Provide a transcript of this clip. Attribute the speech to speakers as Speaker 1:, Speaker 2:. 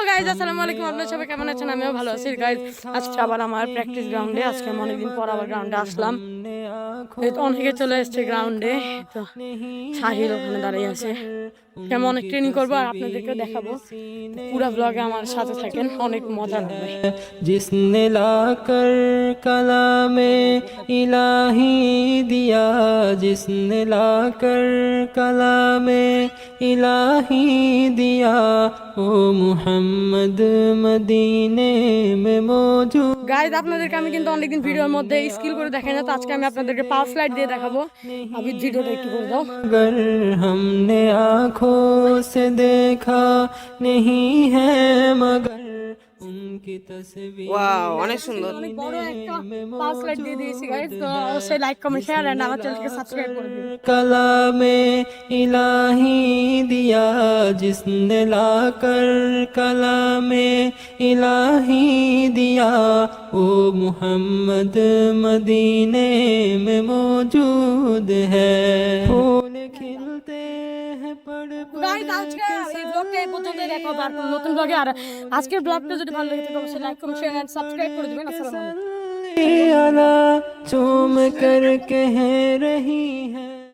Speaker 1: Guys আসসালামু আলাইকুম, আপনারা সবাই কেমন আছেন? আমিও ভালো আছি গাইজ। আজকে আবার আমার প্র্যাকটিস গ্রাউন্ডে, আজকে আমি অনেকদিন পর আবার গ্রাউন্ডে আসলাম। এই তো অনেকে চলে এসছে গ্রাউন্ডে, তো সাহিল ওখানে দাঁড়িয়ে আছে। আমি অনেক ট্রেনিং করবো আর আপনাদেরকেও দেখাবো। পুরো ব্লগে আমার সাথে থাকেন, অনেক মজা লাগবে।
Speaker 2: जिसने लाकर कलामे इलाही दिया, जिसने लाकर कलामे इलाही दिया, ओ मुहम्मद मदीने में मौजूद।
Speaker 1: গাইজ আপনাদেরকে আমি কিন্তু অনেকদিন ভিডিওর মধ্যে স্কিল করে দেখাই না, তো আজকে আমি আপনাদেরকে পাওয়ার স্লাইড দিয়ে দেখাবো। আমি ভিডিওটা একটু করে দাও।
Speaker 2: मगर हमने आँखों से देखा नहीं है, मगर उनकी तस्वीर
Speaker 3: ওয়াও, অনেক সুন্দর।
Speaker 1: অনেক বড় একটা পাওয়ার স্লাইড দিয়ে দিয়েছি গাইজ, তো অবশ্যই লাইক কমেন্ট শেয়ার এন্ড আমার চ্যানেলকে সাবস্ক্রাইব করে দিন।
Speaker 2: कलामे इलाही दिया, जिसने लाकर कलामे इलाही दिया, ओ मुहम्मद मदीने में मौजूद है। फूल खिलते हैं पड़
Speaker 1: গাইজ আজকে এই ব্লগটা এই পর্যন্ত দেখো, আর নতুন ব্লগে। আর আজকের ব্লগটা যদি ভালো লাগে থাকে অবশ্যই like comment share and subscribe করে দিবেন। আসসালামু আলাইকুম।
Speaker 2: अला चूम कर कह रही है।